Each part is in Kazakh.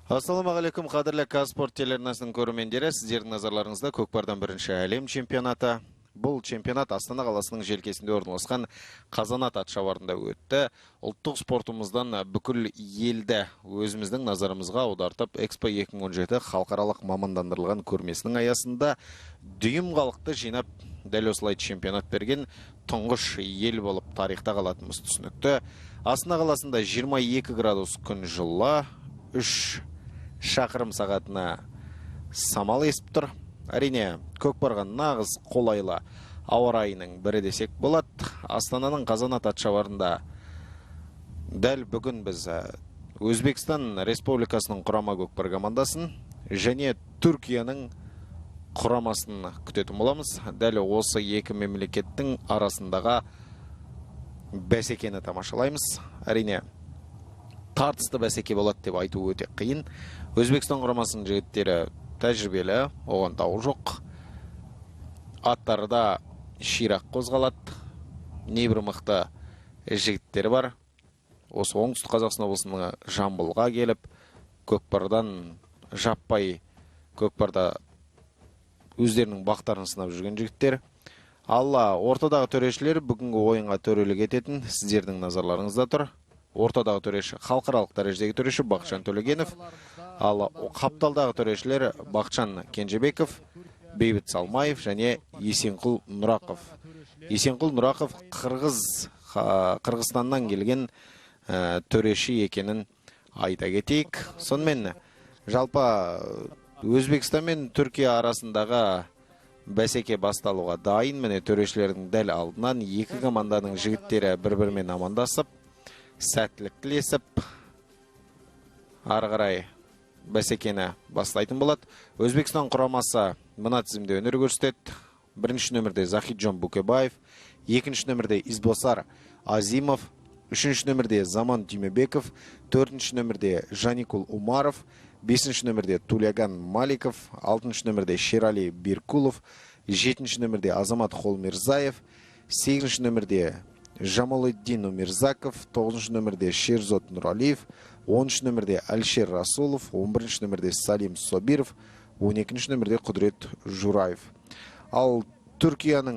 Ассалаумағалейкум, қадірлі Казспорт телеарнасының көрермендері, сіздердің назарларыңызда көкпардан бірінші әлем чемпионаты. Бұл чемпионат Астана қаласының желкесінде орналасқан Қазанат атшабарында өтті. Ұлттық спортымыздан бүкіл елді өзіміздің назарымызға аудартып, Экспо 2017 халықаралық мамандандырылған көрмесінің аясында дүйім халықты жинап, дәл осылай чемпионат берген тұңғыш ел болып тарихта қалатынымыз түсінікті. Астана қаласында 22 градус күн жылы, 3 шақырым сағатына самал есіп тұр. Әрине, көкпарға нағыз қолайлы ауа райының бірі десек болады. Астананың Қазанат атшабарында дәл бүгін біз Өзбекстан Республикасының құрама көкпар командасын және Түркияның құрамасын күтетін боламыз. Дәл осы екі мемлекеттің арасындағы бәсекені тамашалаймыз. Әрине, тартысты бәсеке болады деп айту өте қиын. Өзбекстан құрамасының жігіттері тәжірибелі, оған дау жоқ. Аттары да ширақ қозғалады. Небір мықты жігіттері бар. Осы оңтүстік Қазақстан облысының Жамбылға келіп, көкпардан жаппай көкпарда өздерінің бақтарын сынап жүрген жігіттер. Алла, ортадағы төрешілер бүгінгі ойынға төрелік ететін сіздердің назарларыңызда тұр. Ортадағы төреші халықаралық дәрежедегі төреші Бақытжан Төлегенов, ал қапталдағы төрешілер Бақытжан Кенжебеков, Бейбіт Салмаев және Есенқұл Нұрақов. Есенқұл Нұрақов Қырғызстаннан келген төреші екенін айта кетейік. Сонымен жалпы Өзбекстан мен Түркия арасындағы бәсеке басталуға дайын. Міне төрешілердің дәл алдынан екі команданың жігіттері бір-бірімен амандасып, сәттілік тілесіп, ары қарай бәсекені бастайтын болады. Өзбекстан құрамасы мына тізімде өнер көрсетеді. Бірінші нөмірде Захиджон Букебаев, екінші нөмірде Избосар Азимов, үшінші нөмірде Заман Түймебеков, төртінші нөмірде Жаникул Умаров, бесінші нөмірде Туляган Маликов, алтыншы нөмірде Шерали Биркулов, жетінші нөмірде Азамат Холмирзаев, сегізінші нөмірде Жамаледдин Умирзаков, 9-шы нөмірде Шерзот Нұралиев, 10-шы нөмірде Әлшер Расулов, 11-шы нөмірде Салим Собиров, 12-шы нөмірде Құдірет Жураев. Ал Түркияның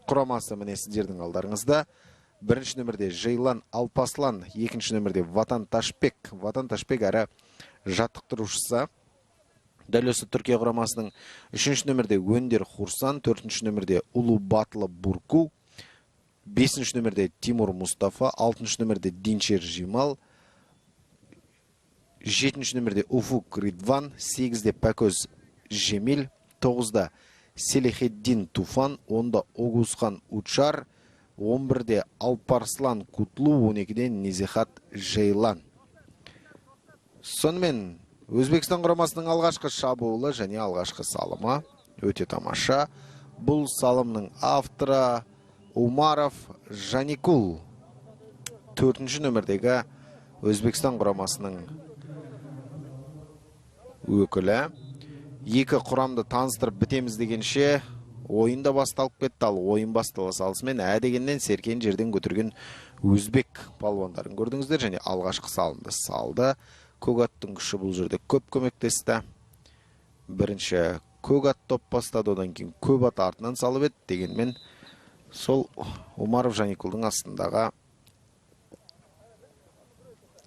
құрамасы міне сіздердің алдарыңызда. Бірінші нөмірде Жейлан Алпаслан, екінші нөмірде Ватан Ташбек. Ватан Ташбек әрі жаттықтырушысы. Дәл осы Түркия құрамасының үшінші нөмірде Өндер Хурсан, төртінші нөмірде Улу Батлы Бурку, 5-ші нөмірде Тимур Мустафа, 6-ші нөмірде Динчер Жимал, 7-ші нөмірде Уфук Ридван, 8-де Пәкөз Жемил, 9-да Селихеддин Туфан, 10-да Огузхан Учар, 11-де Алпарслан Кутлу, 12-де Низихат Жейлан. Сонымен Өзбекстан құрамасының алғашқы шабуылы және алғашқы салымы өте тамаша. Бұл салымның авторы Умаров Жаникул, 4-ші нөмірдегі Өзбекстан құрамасының өкілі. Екі құрамды таныстырып бітеміз дегенше ойында басталып кетті. Ал ойын бастала салысымен дегеннен серкен жерден көтерген өзбек палуандарын көрдіңіздер және алғашқы салымды салды. Көк аттың күші бұл жерде көп көмектесті. Бірінші көк ат топ бастады, одан кейін көп ат артынан салып еді. Дегенмен сол Умаров Жаникулдың астындағы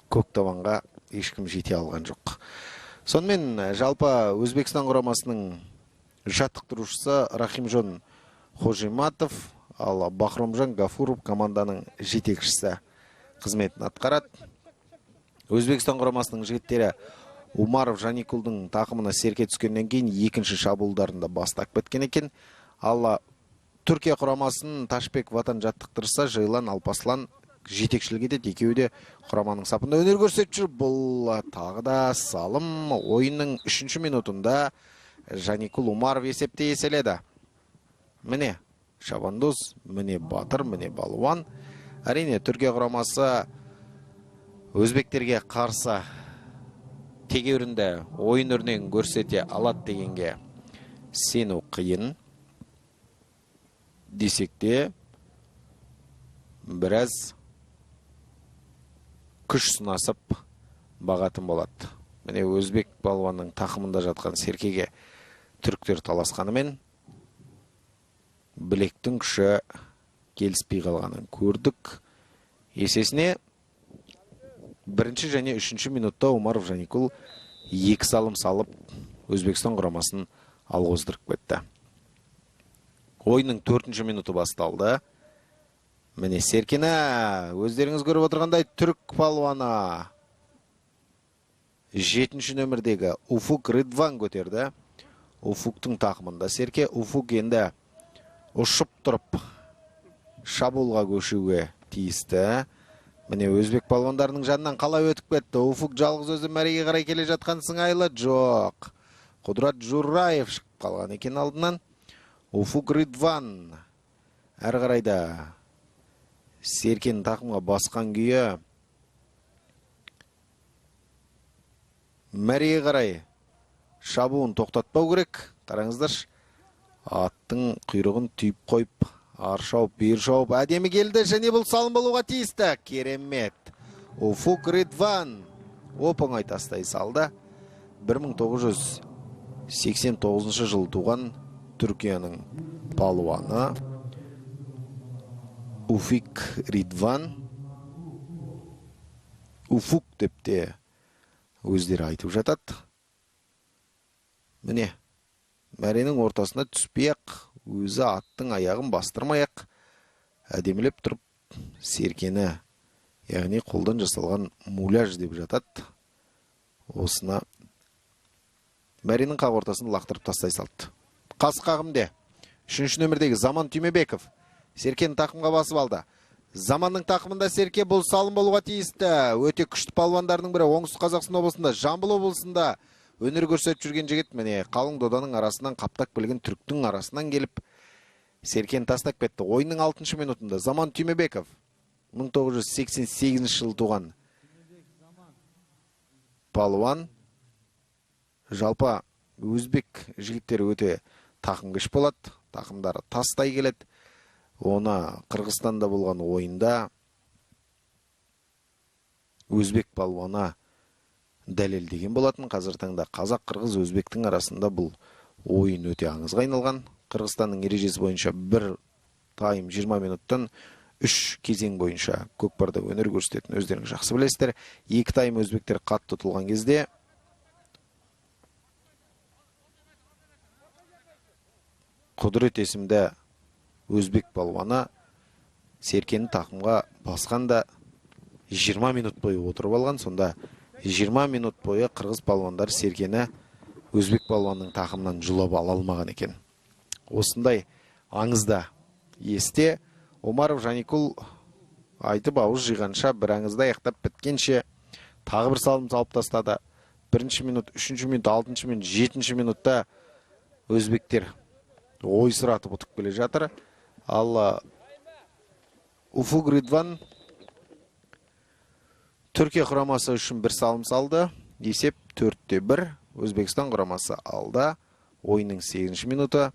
көк табанға ешкім жете алған жоқ. Сонымен жалпы Өзбекстан құрамасының жаттықтырушысы Рахимжон Хожиматов, ал Бахромжан Гафуров команданың жетекшісі қызметін атқарады. Өзбекстан құрамасының жігіттері Умаров Жаникулдың тақымына серке түскеннен кейін екінші шабуылдарында бастап кеткен екен. Ал Түркия құрамасын Ташбек Ватан жаттықтырса, Жейлан Алпаслан жетекшілік етеді. Екеуі де құраманың сапында өнер көрсетіп жүр. Бұл тағы да салым. Ойынның 3-ші минутында Жаникул Умаров есепте еселеді. Міне шабандоз, міне батыр, міне балуан. Әрине Түркия құрамасы өзбектерге қарсы тегеурінді ойын өрнегін көрсете алады дегенге сену қиын. Десек те біраз күш сынасып бағатын болады. Міне өзбек балуанның тақымында жатқан серкеге түріктер таласқанымен білектің күші келіспей қалғанын көрдік. Есесіне бірінші және үшінші минутта Омаров Жаникул 2 салым салып Өзбекстан құрамасын алға оздырып кетті. Ойынның 4-ші минуты басталды. Міне серкені өздеріңіз көріп отырғандай түрік палуаны 7-ші нөмірдегі Уфук Ридван көтерді. Уфуктың тақымында серке. Уфук енді ұшып тұрып шабуылға көшуге тиісті. Міне өзбек палуандарының жанынан қалай өтіп кетті. Уфук жалғыз өзі мәреге қарай келе жатқан сыңайлы жоқ. Құдырат Жураев шығып қалған екен алдынан. Уфук Ридван әрі қарайда серкенің тақымға басқан күйі мәреге қарай шабуын тоқтатпау керек. Қараңыздаршы, аттың құйрығын түйіп қойып, ар шауып, бер шауып, әдемі келді және бұл салым болуға тиісті. Керемет. Уфук Ридван оп-оңай тастай салды. 1989 жылы туған Түркияның палуаны Уфук Ридван. Уфук деп те өздері айтып жатады. Міне, мәренің ортасына түспей-ақ, өзі аттың аяғын бастырмай-ақ әдемілеп тұрып серкені, яғни қолдан жасалған муляж деп жатады. Осына мәренің қақ ортасын лақтырып тастай салды. Қас қағымде 3-ші нөмірдегі Заман Түймебеков серкені тақымға басып алды. Заманның тақымында серке бұл салым болуға тиісті. Өте күшті палуандардың бірі. Оңтүстік Қазақстан облысында, Жамбыл облысында өнер көрсетіп жүрген жігіт. Міне қалың доданың арасынан, қаптақ білген түріктің арасынан келіп серкені тастап кетті. Ойынның 6-шы минутында Заман Түймебеков 1988 жылы туған палуан. Жалпы өзбек жігіттері өте тақымгіш болады. Тақымдары тастай келеді. Оны Қырғызстанда болған ойында өзбек палуаны дәлелдеген болатын. Қазір таңда қазақ, қырғыз, өзбектің арасында бұл ойын өте аңызға айналған. Қырғызстанның ережесі бойынша 1 тайм 20 минуттан 3 кезең бойынша көкпарда өнер көрсететін өздеріңіз жақсы білесіздер. 2 тайм өзбектер қатты ұтылған кезде Құдырет есімді өзбек палуаны серкені тақымға басқанда 20 минут бойы отырып алған. Сонда 20 минут бойы қырғыз палуандар серкені өзбек палуанның тақымынан жұлып ала алмаған екен. Осындай аңызда есте. Омаров Жаникул айтып ауыз жиғанша бір аңызда аяқтап біткенше тағы бір салым салып тастады. 1-ші минут, 3-ші минут, 6-ші минут, 7-ші минутта өзбектер ойсыратып ұтып келе жатыр. Ал Уфук Ридван Түркия құрамасы үшін бір салым салды. Есеп 4-1. Өзбекстан құрамасы алда. Ойынның 8-ші минуты.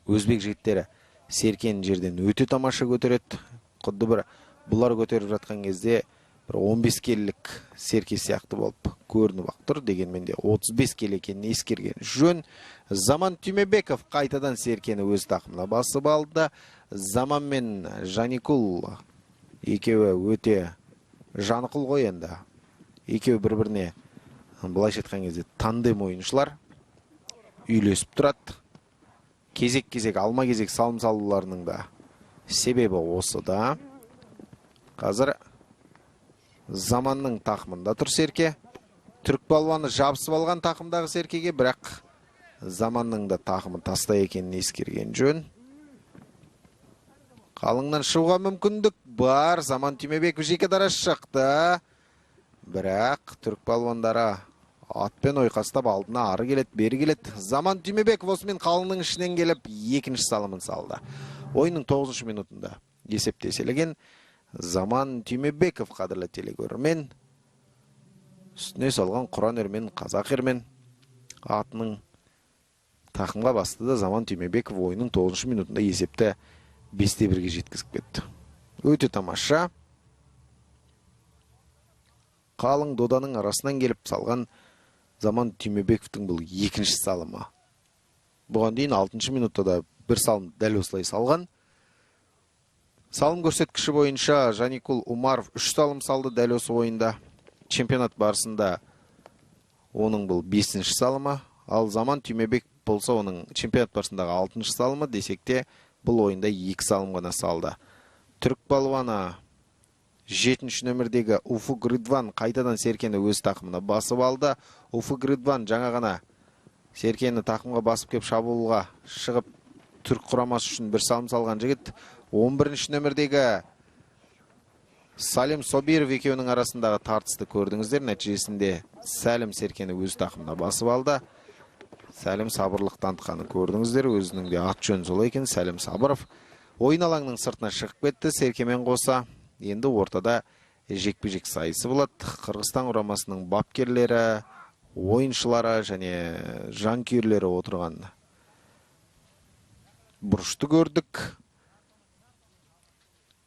Өзбек жігіттері серкені жерден өте тамаша көтереді. Құдды бір бұлар көтеріп жатқан кезде бір 15 келілік серке сияқты болып көрініп тұр. Дегенмен де 35 келі екенін ескерген жөн. Заман Түймебеков қайтадан серкені өз тақымына басып алды. Заман мен Жаникул екеуі өте жанықыл ғой енді. Екеуі бір-біріне былайша айтқан кезде тандем ойыншылар, үйлесіп тұрады. Кезек-кезек, алма-кезек салым салуларының да себебі осы да. Қазір Заманның тақымында тұр серке. Түрік палуаны жабысып алған тақымдағы серкеге, бірақ Заманның да тақымы тастай екенін ескерген жөн. Қалыңнан шығуға мүмкіндік бар. Заман Түймебеков жеке дара шықты. Бірақ түрік палуандары атпен ойқастап алдына ары келет, бері келет. Заман Түймебеков осымен қалыңның ішінен келіп 2-ші салымын салды. Ойынның 9-ші минутында есепте еселеген Заман Түймебеков, қадірлі телекөрермен, үстіне салған Құран ермен, Қазақ ермен атының тақымға бастыда. Заман Түймебеков ойынның 9-ші минутында есепті 5-1-ге жеткізіп кетті. Өте тамаша. қалың доданың арасынан келіп салған Заман Түймебековтің бұл екінші салымы. Бұған дейін 6-шы минутта да бір салым дәл осылай салған. Салым көрсеткіші бойынша Жаникул Умаров 3 салым салды дәл осы ойында. Чемпионат барысында оның бұл 5-ші салымы, ал Заман Түймебеков болса оның чемпионат барысындағы 6-шы салымы, десек те бұл ойында 2 салым ғана салды. Түрік балуаны 7-ші нөмірдегі Уфук Рыдван қайтадан Серкені өз тақымына басып алды. Уфук Рыдван жаңа ғана Серкені тақымға басып кеп шабуылға шығып түрік құрамасы үшін бір салым салған жігіт. 11-ші нөмірдегі Салим Собиров екеуінің арасындағы тартысты көрдіңіздер. Нәтижесінде Сәлім Серкені өз тақымына басып алды. Сәлім сабырлық танытқаны көрдіңіздер. Өзінің де ат жөн солай екен. Сәлім Сабыров ойын алаңның сыртына шығып кетті. Серкемен қоса енді ортада жекпе-жек сайысы болады. Қырғызстан құрамасының бапкерлері, ойыншылары және жанкүйерлері отырған бұрышты көрдік.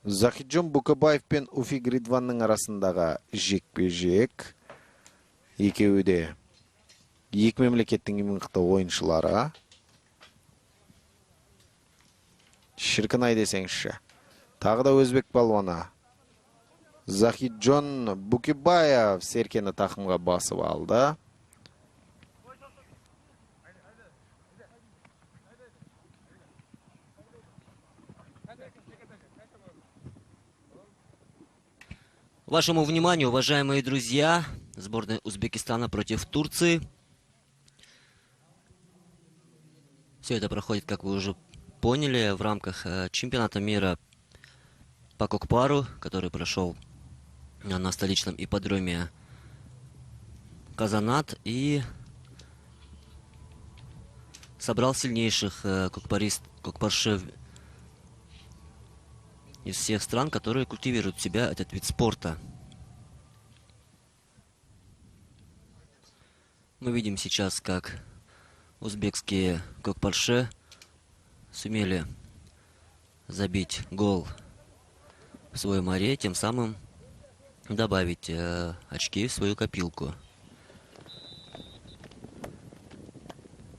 Захиджон Букабаев пен Уфук Рыдванның арасындағы жекпе-жек. Екеуі де екі мемлекеттің ең мықты ойыншылары. Шіркін ай десеңізші. Тағы да өзбек балуаны Захиджон Букабаев Серкені тақымға басып алды. Вашему вниманию, уважаемые друзья, сборная Узбекистана против Турции. Все это проходит, как вы уже поняли, в рамках чемпионата мира по кокпару, который прошел на столичном ипподроме Казанат и собрал сильнейших кокпаршев из всех стран, которые культивируют в себя этот вид спорта. Мы видим сейчас, как узбекские кокпарше сумели забить гол в своем аре, тем самым добавить очки в свою копилку.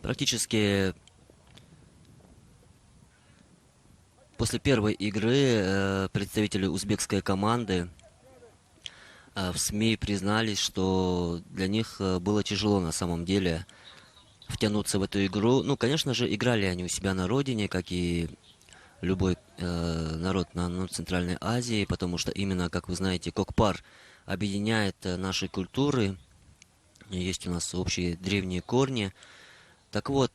Практически после первой игры представители узбекской команды в СМИ признались, что для них было тяжело на самом деле втянуться в эту игру. Ну, конечно же, играли они у себя на родине, как и любой народ на Центральной Азии, потому что именно, как вы знаете, кокпар объединяет наши культуры. Есть у нас общие древние корни. Так вот,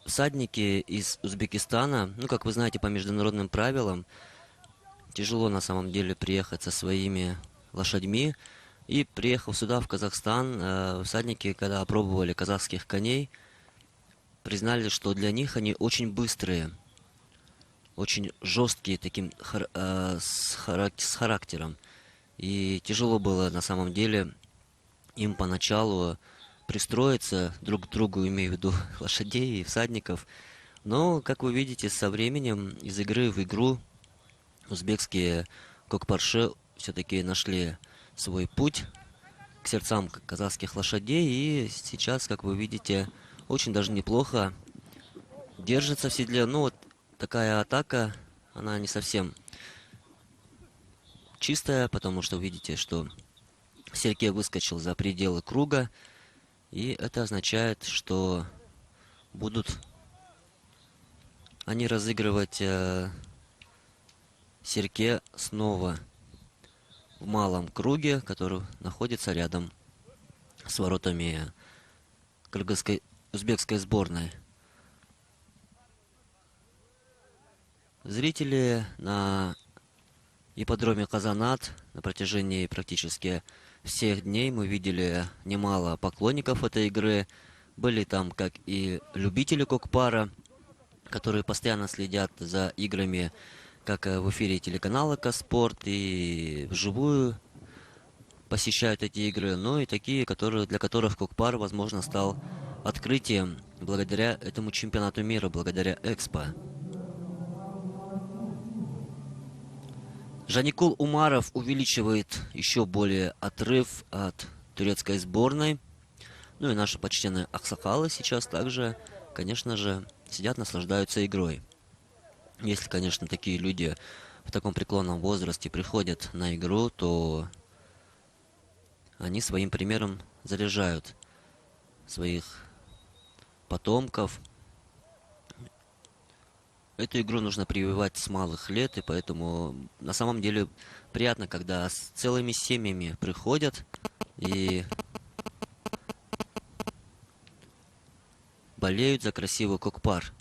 всадники из Узбекистана, ну, как вы знаете, по международным правилам, тяжело на самом деле приехать со своими лошадьми. И приехав сюда, в Казахстан, всадники, когда опробовали казахских коней, признали, что для них они очень быстрые, очень жесткие, таким с характером. И тяжело было на самом деле им поначалу пристроиться друг к другу, имею в виду лошадей и всадников. Но, как вы видите, со временем из игры в игру узбекские кокпарши все-таки нашли свой путь к сердцам казахских лошадей. И сейчас, как вы видите, очень даже неплохо держится в седле. Ну, вот такая атака, она не совсем чистая, потому что видите, что Серке выскочил за пределы круга. И это означает, что будут они разыгрывать Серке снова в малом круге, который находится рядом с воротами узбекской сборной. Зрители на ипподроме Казанат на протяжении практически всех дней мы видели немало поклонников этой игры. Были там как и любители кокпара, которые постоянно следят за играми как в эфире телеканала Каспорт и вживую посещают эти игры, но и такие, для которых кокпар, возможно, стал открытием благодаря этому чемпионату мира, благодаря Экспо. Жаникул Умаров увеличивает еще более отрыв от турецкой сборной. Ну и наши почтенные аксакалы сейчас также, конечно же, сидят, наслаждаются игрой. Если, конечно, такие люди в таком преклонном возрасте приходят на игру, то они своим примером заряжают своих потомков. Эту игру нужно прививать с малых лет, и поэтому на самом деле приятно, когда с целыми семьями приходят и болеют за красивый кокпар.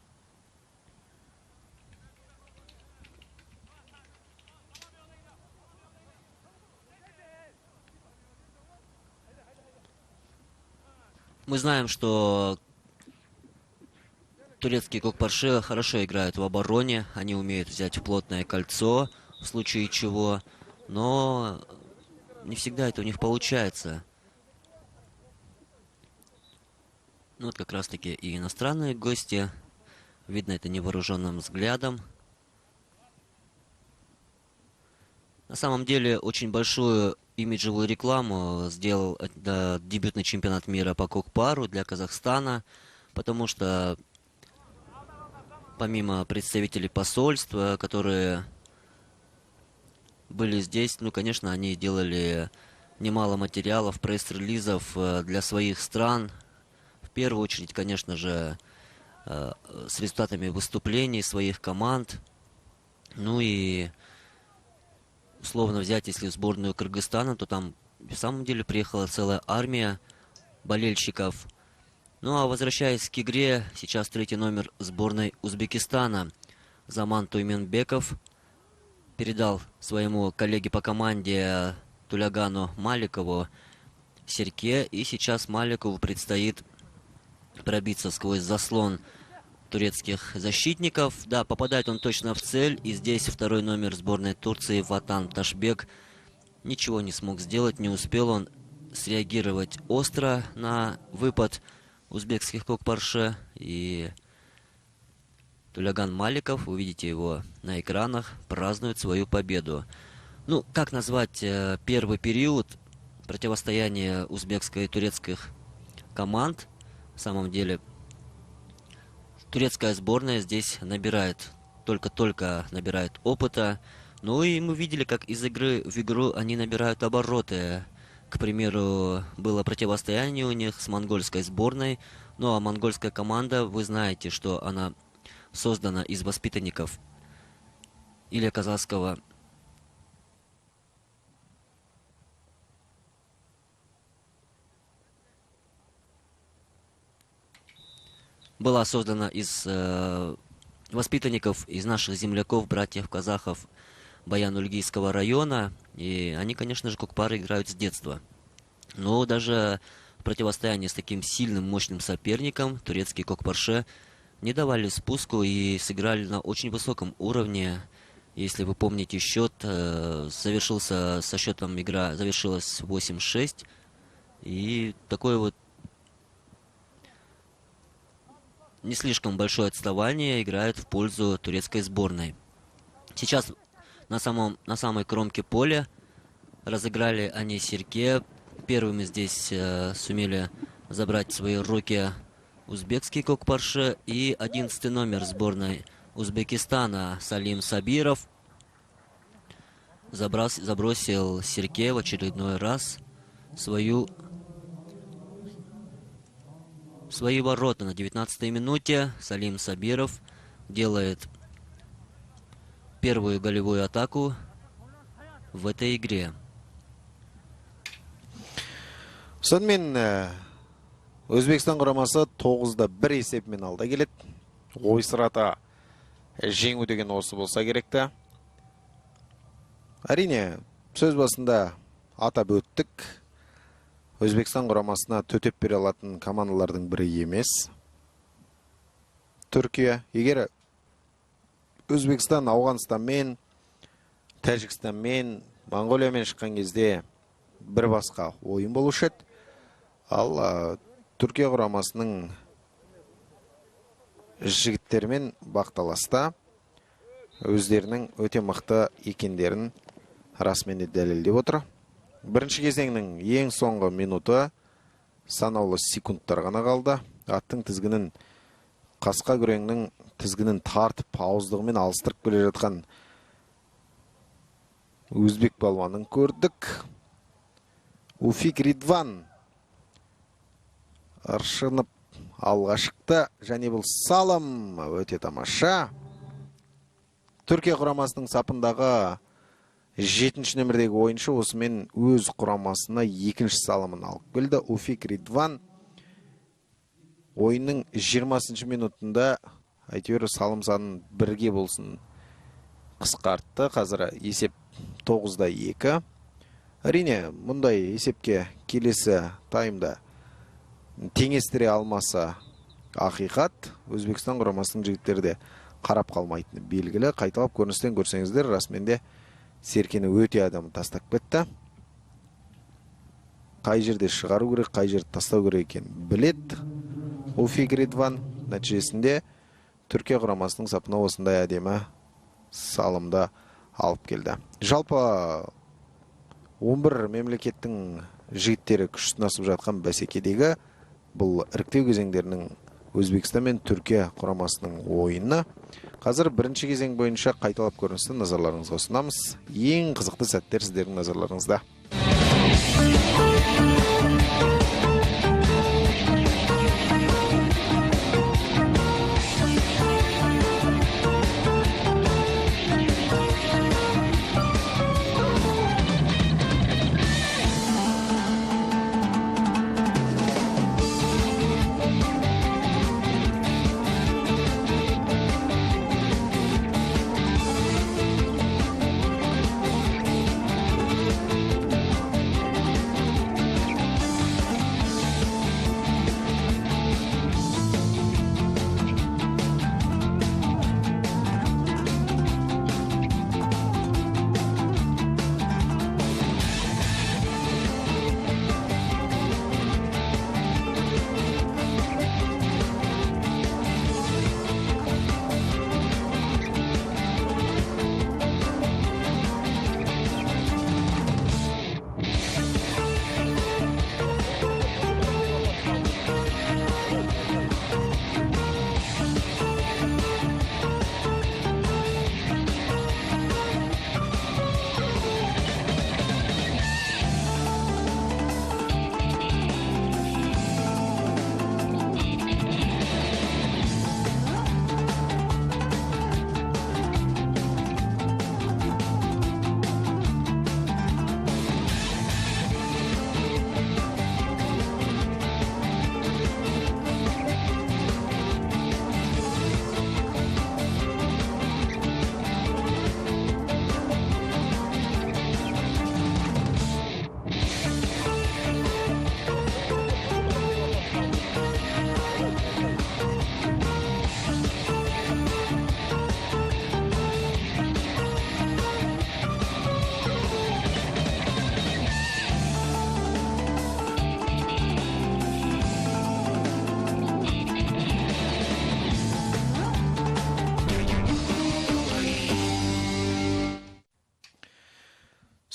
Мы знаем, что турецкие кокпарши хорошо играют в обороне, они умеют взять в плотное кольцо, в случае чего, но не всегда это у них получается. Ну вот как раз таки и иностранные гости, видно это невооруженным взглядом. На самом деле очень большую имиджевую рекламу сделал дебютный чемпионат мира по кокпару для Казахстана, потому что помимо представителей посольства, которые были здесь, ну, конечно, они делали немало материалов, пресс-релизов для своих стран. В первую очередь, конечно же, с результатами выступлений своих команд. Ну и условно взять, если сборную Кыргызстана, то там в самом деле приехала целая армия болельщиков. Ну а возвращаясь к игре, сейчас третий номер сборной Узбекистана Заман Туйменбеков передал своему коллеге по команде Тулягану Маликову серьке, и сейчас Маликову предстоит пробиться сквозь заслон турецких защитников. Да, попадает он точно в цель, и здесь второй номер сборной Турции Ватан Ташбек ничего не смог сделать, не успел он среагировать остро на выпад узбекских кокпарше, и Туляган Маликов, вы видите его на экранах, празднует свою победу. Ну, как назвать первый период противостояния узбекской и турецких команд? В самом деле, турецкая сборная здесь набирает, только-только набирает опыта. Ну и мы видели, как из игры в игру они набирают обороты. К примеру, было противостояние у них с монгольской сборной. Ну а монгольская команда, вы знаете, что она создана из воспитанников Илья Казахского. Была создана из воспитанников, из наших земляков, братьев-казахов Баян-Ульгийского района. И они, конечно же, кокпары играют с детства. Но даже в противостоянии с таким сильным, мощным соперником турецкие кокпарше не давали спуску и сыграли на очень высоком уровне. Если вы помните счет, завершился со счетом игра, завершилась 8-6. И такое вот не слишком большое отставание играет в пользу турецкой сборной. Сейчас на самой кромке поля разыграли они серьке. Первыми здесь сумели забрать в свои руки узбекский кокпарше, и 11-й номер сборной Узбекистана Салим Сабиров забросил серьке в очередной раз свои ворота. На 19-й минуте Салим Сабиров делает первую голевую атаку в этой игре. Сонымен Өзбекстан құрамасы 9-1 есебімен алда келеді. Ойсырата жеңу деген осы болса керекті. Әрине, сөз басында атап өттік. Өзбекстан құрамасына төтеп бере алатын командалардың бірі емес. Түркия, егер Өзбекстан Ауғанстанмен, Тәжікстанмен, Монғолиямен шыққан кезде бір басқа ойын болушы еді. Ал Түркия құрамасының жігіттермен бақталаста өздерінің өте мықты екендерін расымен де дәлелдеп отыр. Бірінші кезеңнің ең соңғы минуты, санаулы секундтар ғана қалды. Аттың тізгінін, қасқа күреңнің тізгінін тартып, ауыздығымен алыстырып келе жатқан өзбек балуанын көрдік. Уфик Ридван ыршынып алға шықты, және бұл салым өте тамаша. Түркия құрамасының сапындағы 7-ші нөмірдегі ойыншы осымен өз құрамасына 2-ші салымын алып келді. Уфик Ридван ойынның 20-ші минутында әйтеуір салым санын 1-ге болсын қысқартты. Қазір есеп 9-2. Әрине, мұндай есепке келесі таймда теңестіре алмаса ақиқат. Өзбекстан құрамасының жігіттері де қарап қалмайтыны белгілі. Қайталап көріністен көрсеңіздер, расымен де Серкені өте адамы тастап кетті. Қай жерде шығару керек, қай жерде тастау керек екен білет. Уфик Ридван нәтижесінде Түркия құрамасының сапына осындай әдемі салымда алып келді. Жалпы 11 мемлекеттің жігіттері күш сынасып жатқан бәсекедегі бұл іріктеу кезеңдерінің Өзбекстан мен Түркия құрамасының ойыны. Қазір бірінші кезең бойынша қайталап көріністі назарларыңызға ұсынамыз. Ең қызықты сәттер сіздердің назарларыңызда.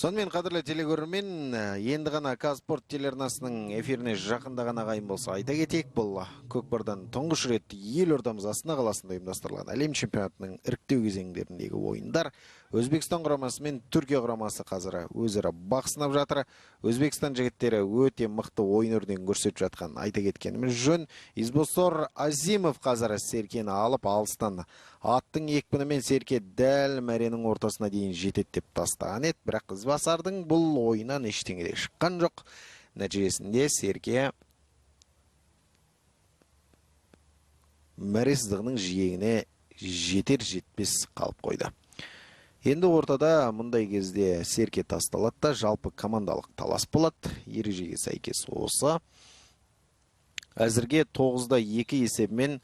Сонымен қадірлі телегөрермен, енді ғана Казспорт телеарнасының эфиріне жақында ғана ағайын болса айта кетейік. Бұл көкпардан тұңғыш рет елордамыз Астана қаласында ұйымдастырылған әлем чемпионатының іріктеу кезеңдеріндегі ойындар. Өзбекстан құрамасы мен Түркия құрамасы қазір өзара бақ сынап жатыр. Өзбекстан жігіттері өте мықты ойын өрнегін көрсетіп жатқан айта кеткеніміз жөн. Избосор Азимов қазір Серкені алып алыстан аттың екпінімен Серке дәл мәренің ортасына дейін жетеді деп тастаған еді. Бірақ Ізбасардың бұл ойынан ештеңе де шыққан жоқ. Нәтижесінде Серке мәре сызығының жиегіне жетер-жетпес қалып қойды. Енді ортада мұндай кезде Серке тасталады да жалпы командалық талас болады. Ережеге сәйкес осы. Әзірге 9-2 есебімен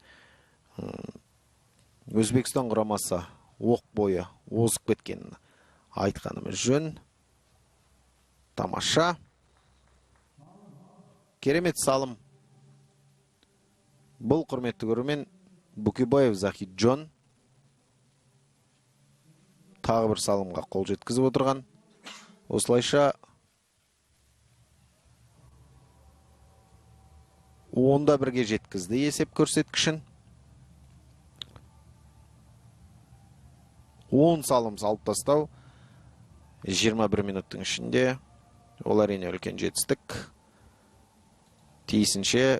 Өзбекстан құрамасы оқ бойы озып кеткенін айтқанымыз жөн. Тамаша. Керемет салым. Бұл құрметті көрермен Букибаев Захиджон тағы бір салымға қол жеткізіп отырған. Осылайша 10-1-ге жеткізді есеп көрсеткішін. 10 салым салып тастау 21 минуттың ішінде. Ол әрине үлкен жетістік. Тиісінше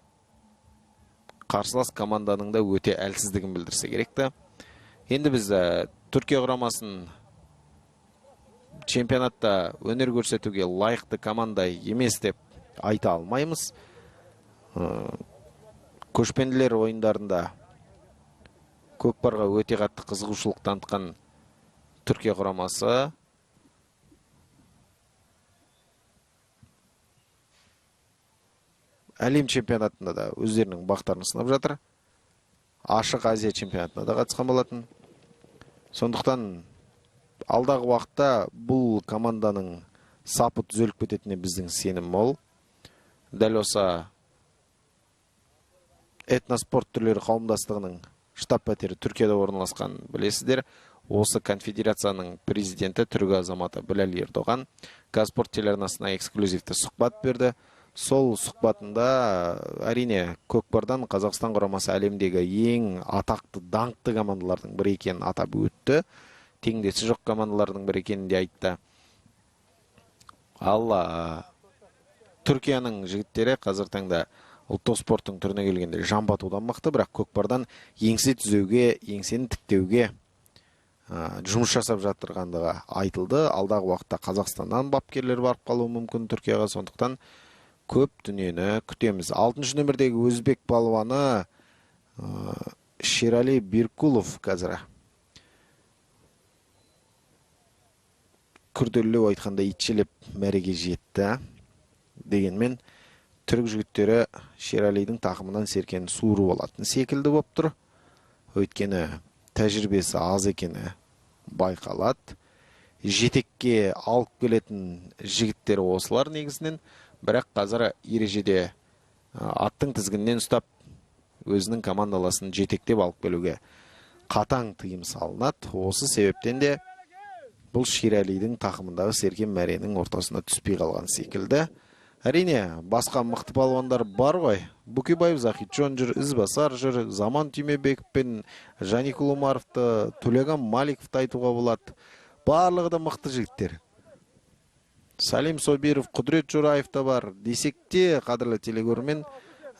қарсылас команданың да өте әлсіздігін білдірсе керекті. Енді біз Түркия құрамасын чемпионатта өнер көрсетуге лайықты команда емес деп айта алмаймыз. Көшпенділер ойындарында көкпарға өте қатты қызығушылық танытқан Түркия құрамасы әлем чемпионатында да өздерінің бақтарын сынап жатыр. Ашық Азия чемпионатына да қатысқан болатын. Сондықтан алдағы уақытта бұл команданың сапы түзеліп кететініне біздің сенім мол. Дәл осы этноспорт түрлері қауымдастығының штаб-пәтері Түркияда орналасқан білесіздер. Осы конфедерацияның президенті түрік азаматы Біләл Ердоған Казспорт телеарнасына эксклюзивті сұхбат берді. Сол сұхбатында әрине көкпардан Қазақстан құрамасы әлемдегі ең атақты даңқты командалардың бірі екенін атап өтті. Теңдесі жоқ командалардың бірі екенін де айтты. Ал Түркияның жігіттері қазір таңда ұлттық спорттың түріне келгенде жамбатудан мықты, бірақ көкпардан еңсе түзеуге, еңсені тіктеуге жұмыс жасап жатырғандығы айтылды. Алдағы уақытта Қазақстаннан бапкерлер барып қалуы мүмкін Түркияға, сондықтан көп дүниені күтеміз. 6-шы нөмірдегі өзбек балуаны Шерали Биркулов қазір күрделілеу айтқанда итшілеп мәреге жетті. Дегенмен түрік жігіттері Шералидің тақымынан серкені суырып алатын секілді болып тұр. Өйткені тәжірибесі аз екені байқалады. Жетекке алып келетін жігіттері осылар негізінен. Бірақ қазір ережеде аттың тізгінінен ұстап өзінің командаласын жетектеп алып келуге қатаң тыйым салынады. Осы себептен де бұл Шералидің тақымындағы серкен мәренің ортасына түспей қалған секілді. Әрине, басқа мықты балуандар бар ғой. Букебаев Захитжон жүр, Ізбасар жүр, Заман Түймебеков пен Жаникул Умаровты, Төлеган Маликовты айтуға болады. Барлығы да мықты жігіттер. Салим Собиров, Құдірет Жораев та бар. Десек те, қадірлі телегөрмен,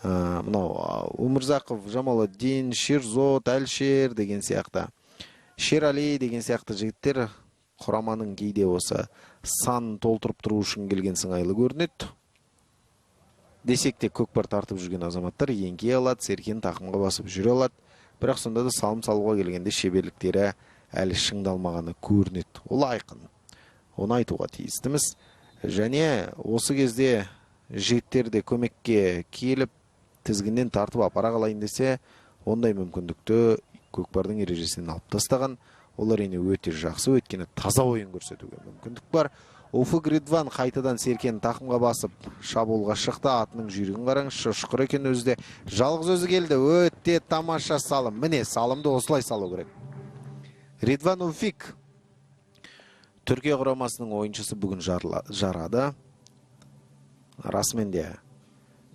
Умырзақов, Жамаладдин, Шерзот, Әлшер деген сияқты. Шерали деген сияқты жігіттер құраманың кейде осы сан толтырып тұру үшін келген сыңайлы көрінеді. Десек те көкпар тартып жүрген азаматтар еңкей алады, серкен тақымға басып жүре алады. Бірақ сонда да салым салуға келгенде шеберліктері әлі шыңдалмағаны көрінеді. Ол айқын. Оны айтуға тиістіміз. Және осы кезде жігіттер де көмекке келіп, тізгіннен тартып апара қалайын десе, ондай мүмкіндікті көкпардың ережесінен алып тастаған. Олар әрине өте жақсы, өйткені таза ойын көрсетуге мүмкіндік бар. Уфук Ридван қайтадан серкен тақымға басып шабуылға шықты. Атының жүйрігін қараңызшы, шұқыр екен өзде. Жалғыз өзі келді. Өте тамаша салым. Міне, салымды осылай салу керек. Ридван Уфик Түркия құрамасының ойыншысы бүгін жарады. Расымен де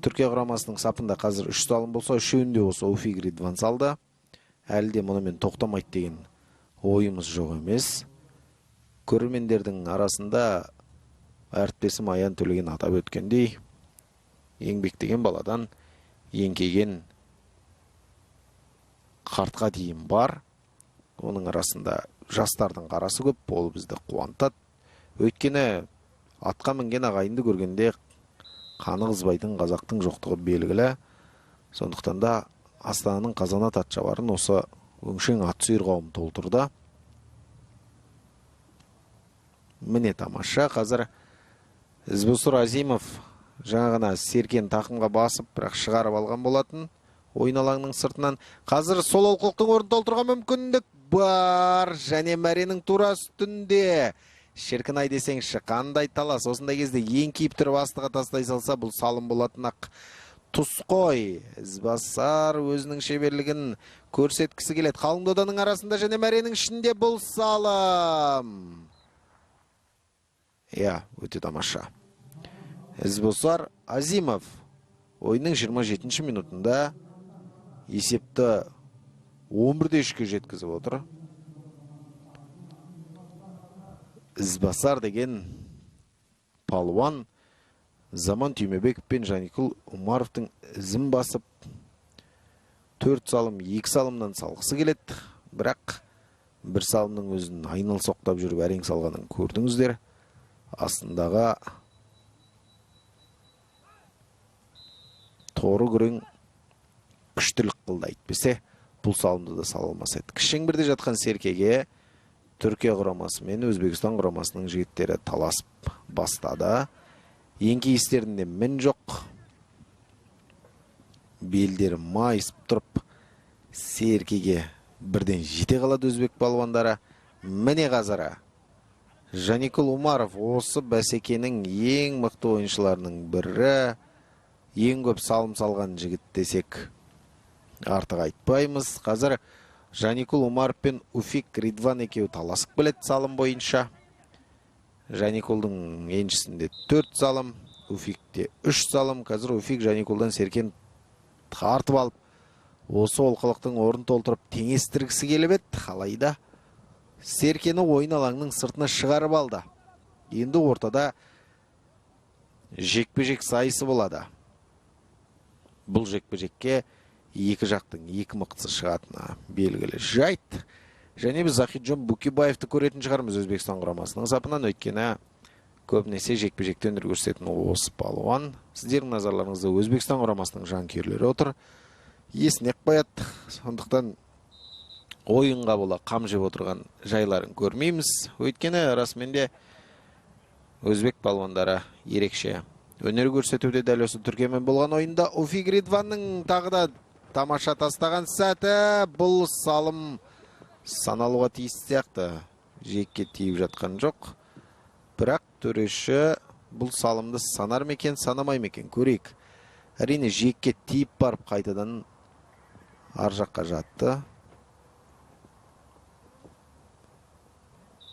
Түркия құрамасының сапында қазір 3 салым болса, 3-інде осы Уфик Ридван салды. Әлі де мұнымен тоқтамайды деген ойымыз жоқ емес. Көрермендердің арасында әріптесім Аян Төлеген атап өткендей, еңбектеген баладан еңкейген қартқа дейін бар. Оның арасында жастардың қарасы көп, ол бізді қуантады. Өйткені атқа мінген ағайынды көргенде қаны қызбайтын қазақтың жоқтығы белгілі. Сондықтан да Астананың Қазанат атшабарын осы өңшең ат сүйір қауым толтырды. Міне тамаша. Қазір Ізбусур Азимов жаңа ғана серкен тақымға басып, бірақ шығарып алған болатын ойын алаңның сыртынан. Қазір сол олқылықтың орнын толтыруға мүмкіндік бар. Және мәренің тура үстінде. Шіркін-ай десеңші, қандай талас. Осындай кезде еңкейіп тұрып астыға тастай салса, бұл салым болатын ақ. Тұс қой. Ізбасар өзінің шеберлігін көрсеткісі келеді. Қалың доданың арасында және мәренің ішінде бұл салым. Иә, өте тамаша. Ізбосар Азимов ойынның 27-ші минутында есепті 11-3-ке жеткізіп отыр. Ізбасар деген палуан Заман Түймебеков пен Жаникул Умаровтың ізін басып 4 салым, 2 салымнан салғысы келеді. Бірақ бір салымның өзін айнал соқтап жүріп әрең салғанын көрдіңіздер. Астындағы торы күрең күштілік қылды, әйтпесе бұл салымды да сала алмас еді. Кішеңбірде жатқан Серкеге Түркия құрамасы мен Өзбекстан құрамасының жігіттері таласып бастады. Еңкейістерінде мін жоқ. Белдері майысып тұрып, Серкеге бірден жете қалады өзбек балуандары. Міне қазір Жаникул Умаров осы бәсекенің ең мықты ойыншыларының бірі, ең көп салым салған жігіт десек артық айтпаймыз. Қазір Жаникул Умаров пен Уфик Ридван екеуі таласып келеді салым бойынша. Жаникулдың еншісінде 4 салым, Уфикте 3 салым. Қазір Уфик Жаникулдан Серкен тартып алып, осы олқылықтың орын толтырып теңестіргісі келіп еді. Алайда Серкені ойын алаңның сыртына шығарып алды. Енді ортада жекпе-жек сайысы болады. Бұл жекпе-жекке екі жақтың екі мықтысы шығатыны белгілі жайт. Және біз Захиджон Букибаевты көретін шығармыз Өзбекстан құрамасының сапынан, өйткені көбінесе жекпе-жектен өнер көрсететін осы палуан. Сіздердің назарларыңызда Өзбекстан құрамасының жанкүйерлері отыр. Есіне қояды. Сондықтан ойынға бола қам жеп отырған жайларын көрмейміз. Өйткені расменде өзбек палуандары ерекше өнер көрсетуде. Дәл осы Түркиямен болған ойында Уфик Ридванның тағы да тамаша тастаған сәті. Бұл салым саналуға тиіс сияқты, жекке тиіп жатқан жоқ. Бірақ төреші бұл салымды санар мекен, санамай мекен көрейік. Әрине жекке тиіп барып қайтадан ар жаққа жатты.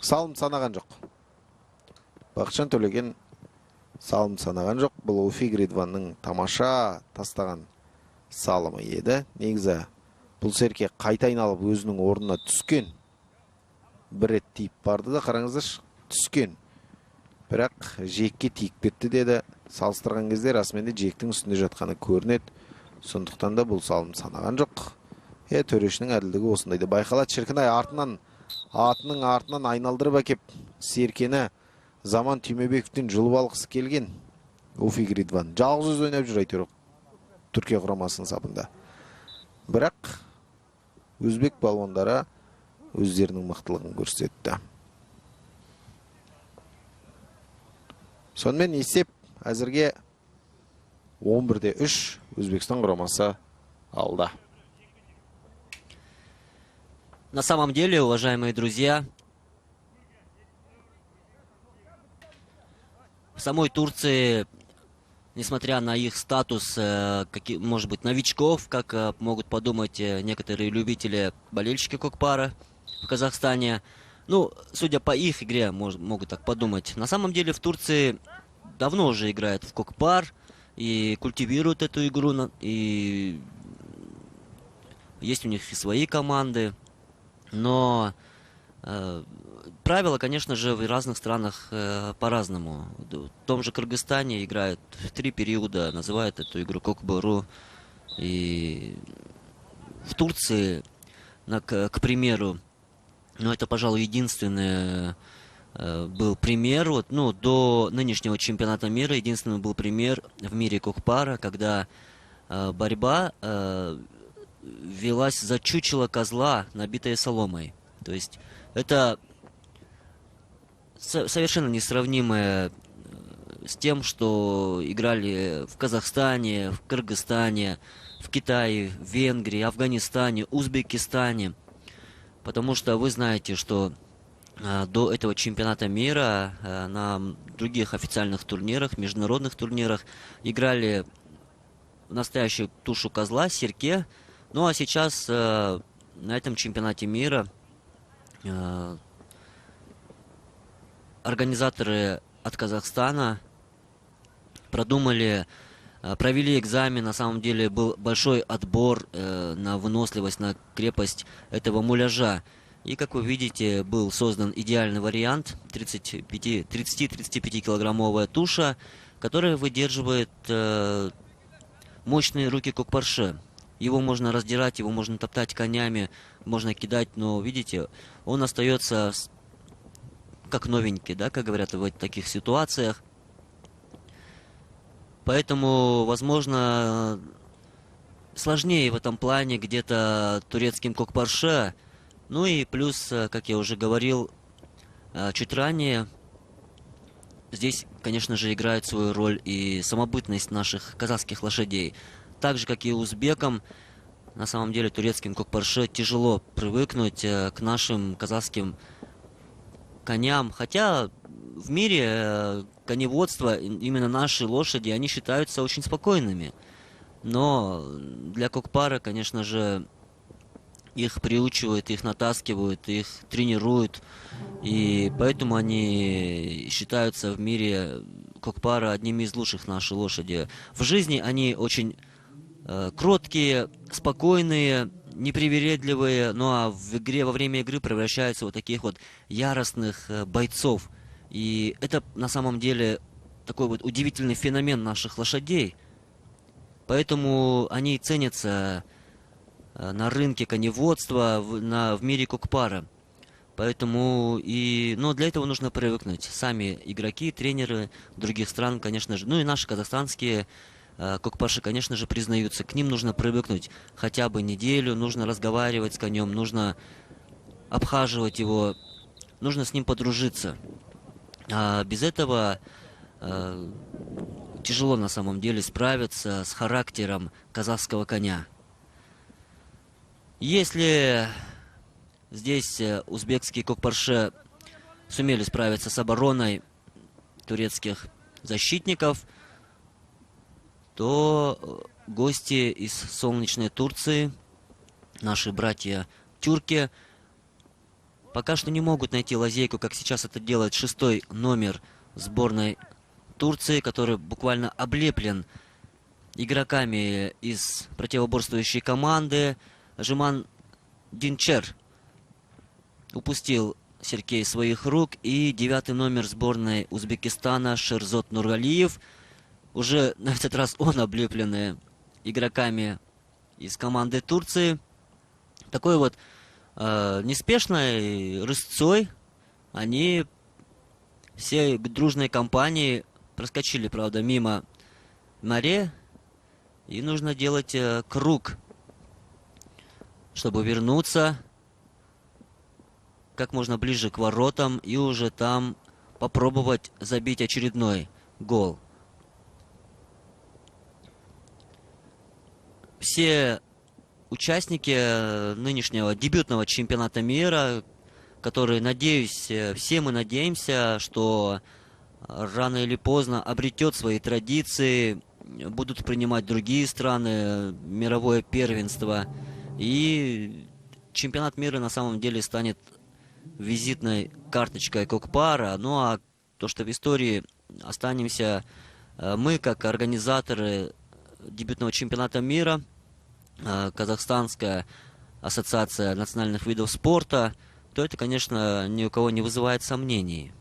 Салым санаған жоқ. Бақытжан Төлеген салым санаған жоқ. Бұл Уфик Ридванның тамаша тастаған салымы еді. Негізі бұл Серке қайта айналып өзінің орнына түскен. Бір рет тиіп барды да, қараңыздар, түскен. Бірақ жекке тиіп кетті деді. Салыстырған кезде расменде жектің үстінде жатқаны көрінеді. Сондықтан да бұл салым санаған жоқ. Төрешінің әділдігі осындайды байқалады. Шіркін-ай, атының артынан айналдырып әкеп Серкені Заман Түймебековтен жұлып алғысы келген Уфик Ридван жалғыз өз ойнап жүр әйтеуір Түркия құрамасының сапында. Бірақ өзбек балуандары өздерінің мықтылығын көрсетті. Сонымен есеп әзірге 11-3 Өзбекстан құрамасы алды. На самом деле, уважаемые друзья, в самой Турции, несмотря на их статус, может быть, новичков, как могут подумать некоторые любители, болельщики Кокпара в Казахстане, ну, судя по их игре, могут так подумать. На самом деле в Турции давно уже играют в Кокпар и культивируют эту игру, и есть у них и свои команды. Но правила, конечно же, в разных странах по-разному. В том же Кыргызстане играют в 3 периода, называют эту игру Кокбору. И в Турции, к примеру, ну, это, пожалуй, единственный был пример, вот, ну, до нынешнего чемпионата мира, единственный был пример в мире Кокпара, когда борьба велась за чучело козла, набитое соломой. То есть это совершенно несравнимое с тем, что играли в Казахстане, в Кыргызстане, в Китае, в Венгрии, Афганистане, Узбекистане. Потому что вы знаете, что до этого чемпионата мира на других официальных турнирах, международных турнирах играли настоящую тушу козла, серке. Ну а сейчас на этом чемпионате мира организаторы от Казахстана. Продумали, провели экзамен. На самом деле был большой отбор на выносливость, на крепость этого муляжа. И, как вы видите, был создан идеальный вариант. 30-35 килограммовая туша, которая выдерживает мощные руки Кокпарше. Его можно раздирать, его можно топтать конями, можно кидать, но, видите, он остается как новенький, да, как говорят в таких ситуациях. Поэтому, возможно, сложнее в этом плане где-то турецким Кокпарше. Ну и плюс, как я уже говорил чуть ранее, здесь, конечно же, играет свою роль и самобытность наших казахских лошадей. Так же, как и узбекам, на самом деле турецким Кокпарше тяжело привыкнуть к нашим казахским коням. Хотя в мире коневодство, именно наши лошади, они считаются очень спокойными. Но для Кокпара, конечно же, их приучивают, их натаскивают, их тренируют. И поэтому они считаются в мире Кокпара одними из лучших наших лошади. В жизни они очень кроткие, спокойные, непривередливые, ну а в игре, во время игры превращаются в вот таких вот яростных бойцов. И это на самом деле такой вот удивительный феномен наших лошадей. Поэтому они ценятся на рынке коневодства, в мире Кокпара. Поэтому но для этого нужно привыкнуть. Сами игроки, тренеры других стран, конечно же, ну и наши казахстанские Кокпарши, конечно же, признаются. К ним нужно привыкнуть хотя бы неделю, нужно разговаривать с конем, нужно обхаживать его, нужно с ним подружиться. А без этого тяжело на самом деле справиться с характером казахского коня. Если здесь узбекские Кокпарше сумели справиться с обороной турецких защитников, то гости из солнечной Турции, наши братья-тюрки, пока что не могут найти лазейку, как сейчас это делает 6-й номер сборной Турции, который буквально облеплен игроками из противоборствующей команды. Жиман Динчер упустил Сергей своих рук. И 9-й номер сборной Узбекистана Шерзот Нургалиев. Уже на этот раз он облеплен игроками из команды Турции. Такой вот неспешной рысцой они всей дружной компанией проскочили, правда, мимо море. И нужно делать круг, чтобы вернуться как можно ближе к воротам и уже там попробовать забить очередной гол. Все участники нынешнего дебютного чемпионата мира, которые, надеюсь, все мы надеемся, что рано или поздно обретет свои традиции, будут принимать другие страны, мировое первенство. И чемпионат мира на самом деле станет визитной карточкой Кокпара. Ну а то, что в истории останемся мы, как организаторы дебютного чемпионата мира, Казахстанская ассоциация национальных видов спорта, то это, конечно, ни у кого не вызывает сомнений.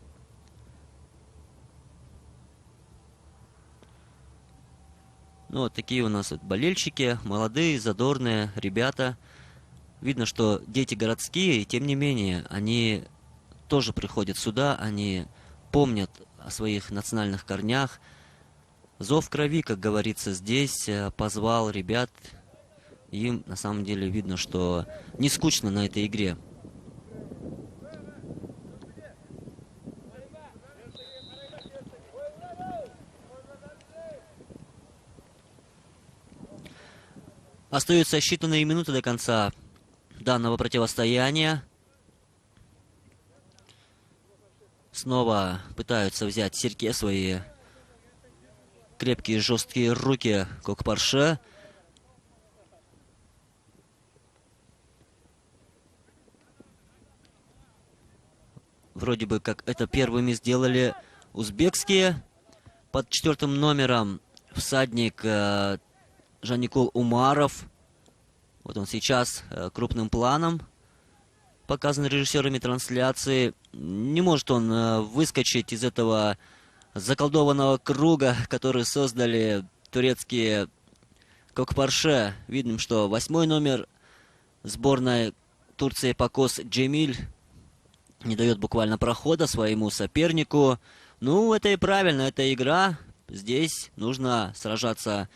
Ну, вот такие у нас вот болельщики, молодые, задорные ребята. Видно, что дети городские, и тем не менее, они тоже приходят сюда, они помнят о своих национальных корнях. Зов крови, как говорится, здесь позвал ребят. Им на самом деле видно, что не скучно на этой игре. Остаются считанные минуты до конца данного противостояния. Снова пытаются взять Серке свои крепкие жесткие руки Кокпарше. Вроде бы как это первыми сделали узбекские. Под 4-м номером всадник Жанникол Умаров. Вот он сейчас крупным планом показан режиссерами трансляции. Не может он выскочить из этого заколдованного круга, который создали турецкие Кокпарше. Видим, что 8-й номер сборной Турции Пакос Джемиль не дает буквально прохода своему сопернику. Ну, это и правильно, это игра. Здесь нужно сражаться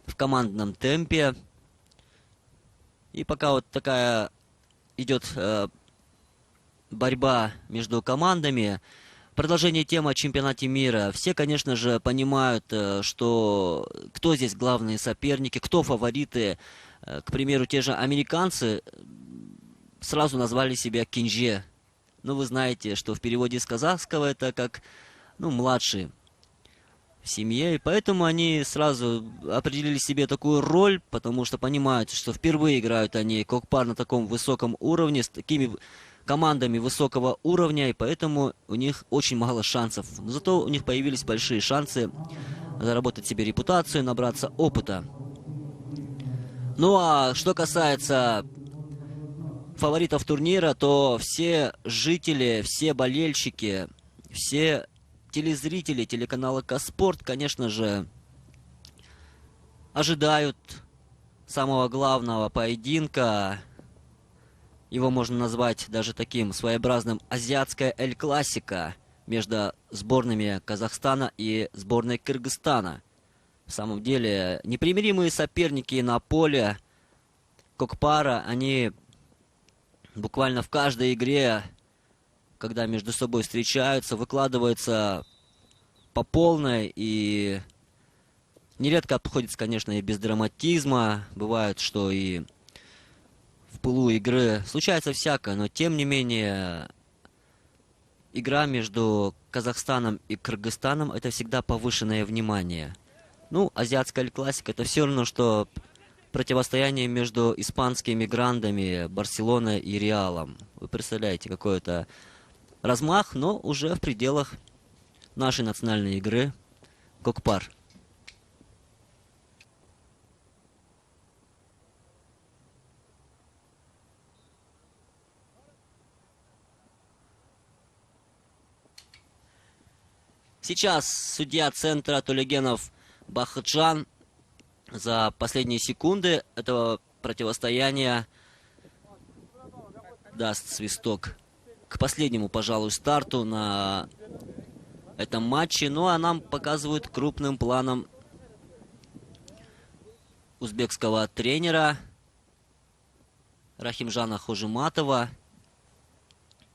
в командном темпе. И пока вот такая идет борьба между командами, продолжение темы о чемпионате мира. Все, конечно же, понимают, что кто здесь главные соперники, кто фавориты. К примеру, те же американцы сразу назвали себя Кинже. Ну, вы знаете, что в переводе с казахского это как, ну, младший в семье. И поэтому они сразу определили себе такую роль, потому что понимают, что впервые играют они Кокпар на таком высоком уровне, с такими командами высокого уровня, и поэтому у них очень мало шансов. Но зато у них появились большие шансы заработать себе репутацию, набраться опыта. Ну а что касается фаворитов турнира, то все жители, все болельщики, все телезрители телеканала Каспорт, конечно же, ожидают самого главного поединка. Его можно назвать даже таким своеобразным азиатское эль-классика между сборными Казахстана и сборной Кыргызстана. В самом деле, непримиримые соперники на поле Кокпара, они буквально в каждой игре, когда между собой встречаются, выкладываются по полной, и нередко обходится, конечно, и без драматизма. Бывает, что и в пылу игры случается всякое, но тем не менее игра между Казахстаном и Кыргызстаном — это всегда повышенное внимание. Ну, азиатская классика — это все равно, что противостояние между испанскими грандами Барселоной и Реалом. Вы представляете, какой это размах, но уже в пределах нашей национальной игры Кокпар. Сейчас судья центра Тулегенов Бахытжан за последние секунды этого противостояния даст свисток к последнему, пожалуй, старту на этом матче. Ну а нам показывают крупным планом узбекского тренера Рахимжана Хожиматова.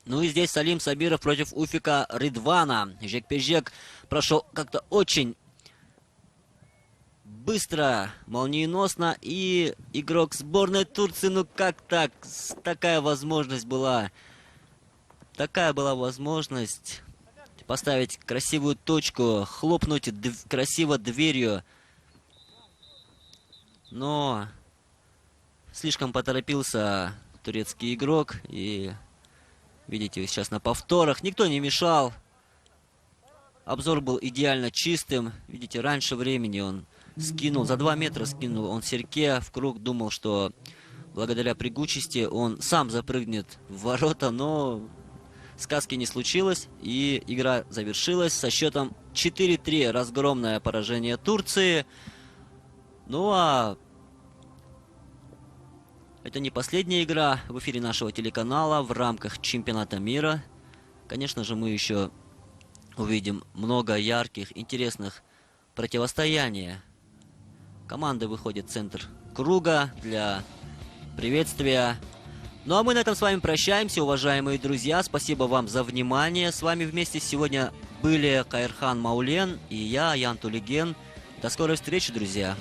Ну и здесь Салим Сабиров против Уфика Ридвана. Жекпе-жек прошел как-то очень быстро, молниеносно. И игрок сборной Турции, ну как так? Такая возможность была. Такая была возможность поставить красивую точку, хлопнуть красиво дверью. Но слишком поторопился турецкий игрок. И видите, сейчас на повторах никто не мешал. Обзор был идеально чистым. Видите, раньше времени он скинул, за 2 метра скинул он Серке в круг. Думал, что благодаря прыгучести он сам запрыгнет в ворота, но сказки не случилось. И игра завершилась со счетом 4-3. Разгромное поражение Турции. Ну а это не последняя игра в эфире нашего телеканала в рамках чемпионата мира. Конечно же, мы еще увидим много ярких, интересных противостояний. Команды выходят в центр круга для приветствия. Ну а мы на этом с вами прощаемся, уважаемые друзья. Спасибо вам за внимание. С вами вместе сегодня были Каирхан Маулен и я, Ян Тулеген. До скорой встречи, друзья.